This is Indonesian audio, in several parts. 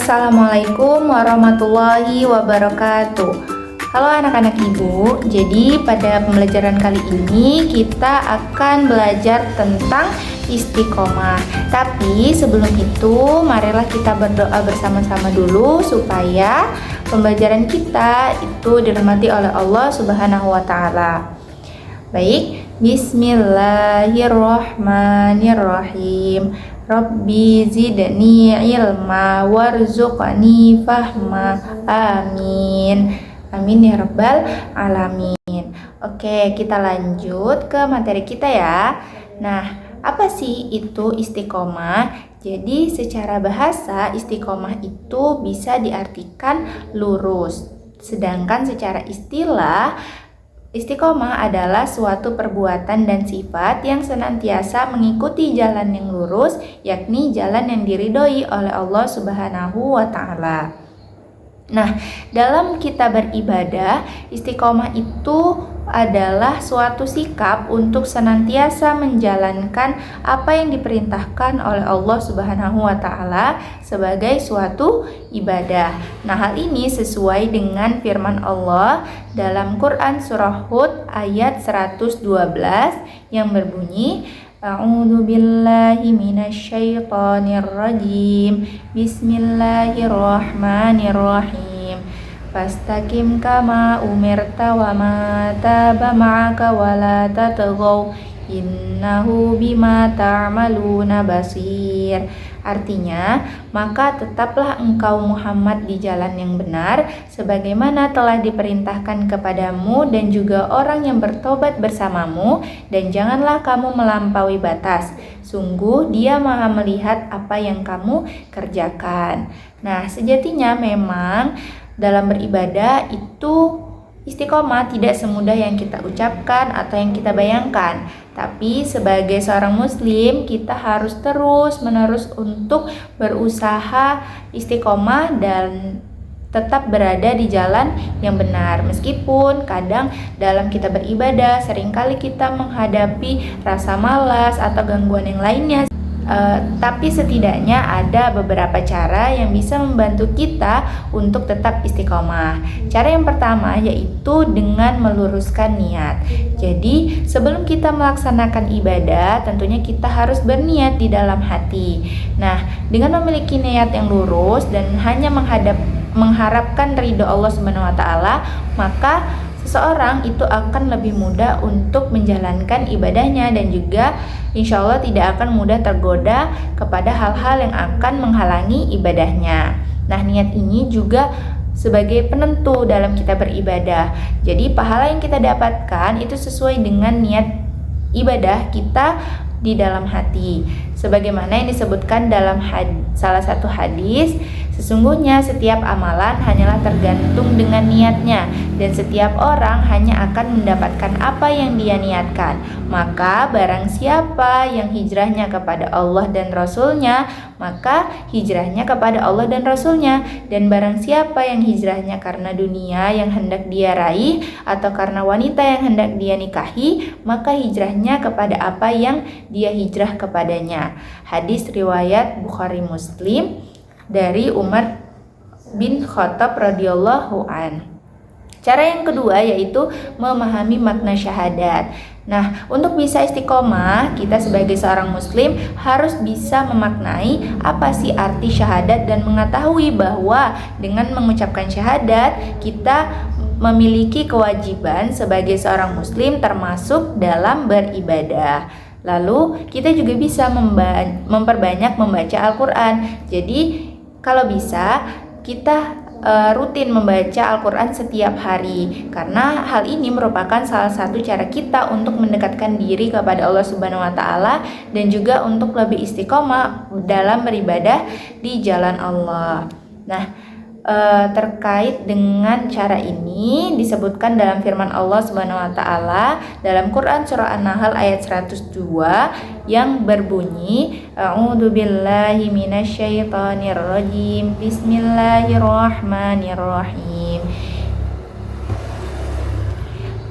Assalamualaikum warahmatullahi wabarakatuh. Halo anak-anak ibu, jadi pada pembelajaran kali ini kita akan belajar tentang istiqomah. Tapi sebelum itu marilah kita berdoa bersama-sama dulu supaya pembelajaran kita itu dirahmati oleh Allah Subhanahu wa taala. Baik, bismillahirrahmanirrahim. Rabbi zidni ilma warzuqni fahma. Amin. Amin ya rabbal alamin. Oke, kita lanjut ke materi kita ya. Nah, apa sih itu istiqomah? Jadi secara bahasa istiqomah itu bisa diartikan lurus. Sedangkan secara istilah istiqomah adalah suatu perbuatan dan sifat yang senantiasa mengikuti jalan yang lurus, yakni jalan yang diridhoi oleh Allah Subhanahu wa taala. Nah, dalam kita beribadah, istiqomah itu adalah suatu sikap untuk senantiasa menjalankan apa yang diperintahkan oleh Allah Subhanahu wa taala sebagai suatu ibadah. Nah, hal ini sesuai dengan firman Allah dalam Quran surah Hud ayat 112 yang berbunyi, A'udzu billahi minasyaitonir rajim. Bismillahirrahmanirrahim. Fastaqim kama umirta wa ma taba ma'aka wa la tatghaw innahu bima ta'maluna basir. Artinya, maka tetaplah engkau Muhammad di jalan yang benar sebagaimana telah diperintahkan kepadamu dan juga orang yang bertobat bersamamu, dan janganlah kamu melampaui batas. Sungguh Dia Maha melihat apa yang kamu kerjakan. Nah, sejatinya memang dalam beribadah itu istiqomah tidak semudah yang kita ucapkan atau yang kita bayangkan. Tapi sebagai seorang muslim, kita harus terus-menerus untuk berusaha istiqomah dan tetap berada di jalan yang benar. Meskipun kadang dalam kita beribadah seringkali kita menghadapi rasa malas atau gangguan yang lainnya. Tapi setidaknya ada beberapa cara yang bisa membantu kita untuk tetap istiqomah. Cara yang pertama yaitu dengan meluruskan niat. Jadi sebelum kita melaksanakan ibadah, tentunya kita harus berniat di dalam hati. Nah, dengan memiliki niat yang lurus dan hanya mengharapkan ridho Allah Subhanahu wa taala, maka seseorang itu akan lebih mudah untuk menjalankan ibadahnya dan juga insya Allah tidak akan mudah tergoda kepada hal-hal yang akan menghalangi ibadahnya. Nah, niat ini juga sebagai penentu dalam kita beribadah. Jadi pahala yang kita dapatkan itu sesuai dengan niat ibadah kita di dalam hati. Sebagaimana yang disebutkan dalam salah satu hadis, sesungguhnya setiap amalan hanyalah tergantung dengan niatnya, dan setiap orang hanya akan mendapatkan apa yang dia niatkan. Maka barang siapa yang hijrahnya kepada Allah dan Rasulnya, maka hijrahnya kepada Allah dan Rasulnya. Dan barang siapa yang hijrahnya karena dunia yang hendak dia raih atau karena wanita yang hendak dia nikahi, maka hijrahnya kepada apa yang dia hijrah kepadanya. Hadis riwayat Bukhari Muslim dari Umar bin Khattab radhiyallahu an. Cara yang kedua yaitu memahami makna syahadat. Nah, untuk bisa istiqomah, kita sebagai seorang muslim harus bisa memaknai apa sih arti syahadat dan mengetahui bahwa dengan mengucapkan syahadat kita memiliki kewajiban sebagai seorang muslim termasuk dalam beribadah. Lalu kita juga bisa memperbanyak membaca Al-Quran. Jadi kalau bisa kita rutin membaca Al-Quran setiap hari, karena hal ini merupakan salah satu cara kita untuk mendekatkan diri kepada Allah Subhanahu wa taala dan juga untuk lebih istiqomah dalam beribadah di jalan Allah. Nah, terkait dengan cara ini disebutkan dalam firman Allah Subhanahu wa taala dalam Quran surah An-Nahl ayat 102 yang berbunyi, A'udzu billahi minasyaitonir rajim. Bismillahirrahmanirrahim.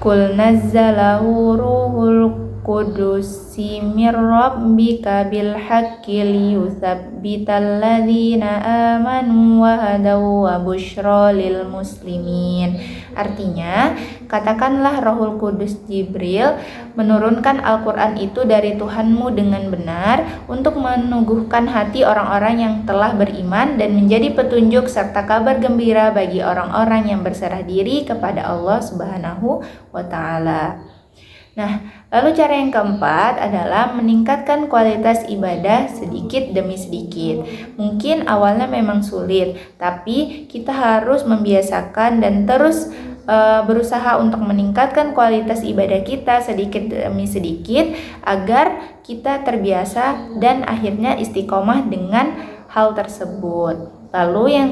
Qul nazzalahu ruhul qudusi mir rabbika bil haqqi liyuthabbital ladzina amanu wa hadaw wa busyra lil muslimin. Artinya, katakanlah Rohul Kudus Jibril menurunkan Al-Quran itu dari Tuhanmu dengan benar untuk meneguhkan hati orang-orang yang telah beriman dan menjadi petunjuk serta kabar gembira bagi orang-orang yang berserah diri kepada Allah Subhanahu wa Ta'ala. Nah, lalu cara yang keempat adalah meningkatkan kualitas ibadah sedikit demi sedikit. Mungkin awalnya memang sulit, tapi kita harus membiasakan dan terus berusaha untuk meningkatkan kualitas ibadah kita sedikit demi sedikit agar kita terbiasa dan akhirnya istiqomah dengan hal tersebut. Lalu yang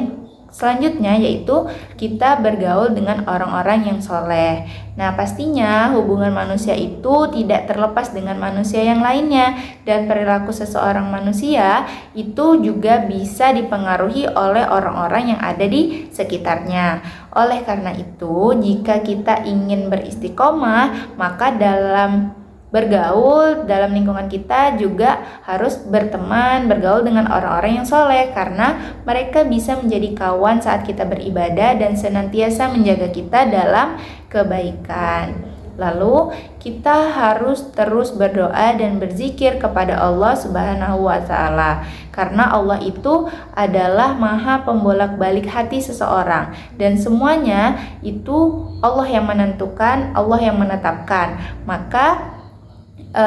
selanjutnya yaitu kita bergaul dengan orang-orang yang soleh. Nah, pastinya hubungan manusia itu tidak terlepas dengan manusia yang lainnya, dan perilaku seseorang manusia itu juga bisa dipengaruhi oleh orang-orang yang ada di sekitarnya. Oleh karena itu, jika kita ingin beristiqomah, maka dalam bergaul dalam lingkungan kita juga harus bergaul dengan orang-orang yang soleh, karena mereka bisa menjadi kawan saat kita beribadah dan senantiasa menjaga kita dalam kebaikan. Lalu kita harus terus berdoa dan berzikir kepada Allah Subhanahu wa Ta'ala, karena Allah itu adalah Maha pembolak-balik hati seseorang, dan semuanya itu Allah yang menentukan, Allah yang menetapkan. Maka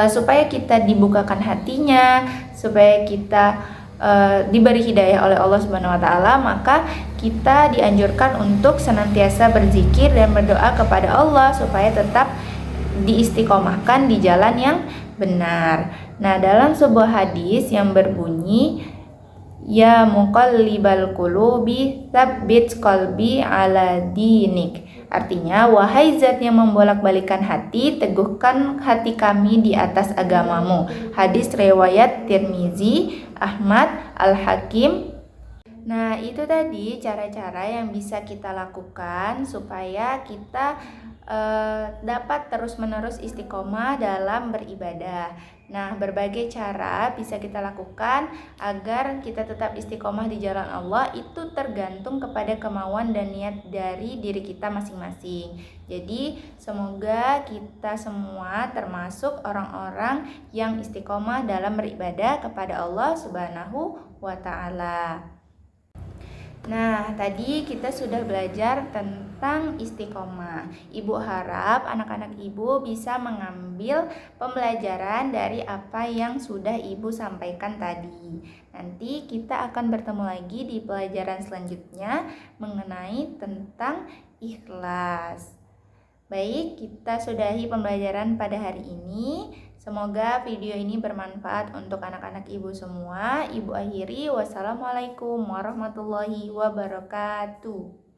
supaya kita dibukakan hatinya, supaya kita diberi hidayah oleh Allah Subhanahu wa Ta'ala, maka kita dianjurkan untuk senantiasa berzikir dan berdoa kepada Allah supaya tetap diistiqomahkan di jalan yang benar. Nah, dalam sebuah hadis yang berbunyi, ya muqallibal qulubi tsabbit qalbi ala dinik. Artinya, wahai zat yang membolak-balikan hati, teguhkan hati kami di atas agamamu. Hadis riwayat Tirmizi, Ahmad, Al-Hakim. Nah, itu tadi cara-cara yang bisa kita lakukan supaya kita dapat terus-menerus istiqomah dalam beribadah. Nah, berbagai cara bisa kita lakukan agar kita tetap istiqomah di jalan Allah, itu tergantung kepada kemauan dan niat dari diri kita masing-masing. Jadi, semoga kita semua termasuk orang-orang yang istiqomah dalam beribadah kepada Allah Subhanahu wa Ta'ala. Nah, tadi kita sudah belajar tentang istiqomah. Ibu harap anak-anak ibu bisa mengambil pembelajaran dari apa yang sudah ibu sampaikan tadi. Nanti kita akan bertemu lagi di pelajaran selanjutnya mengenai tentang ikhlas. Baik, kita sudahi pembelajaran pada hari ini. Semoga video ini bermanfaat untuk anak-anak ibu semua. Ibu akhiri, wassalamualaikum warahmatullahi wabarakatuh.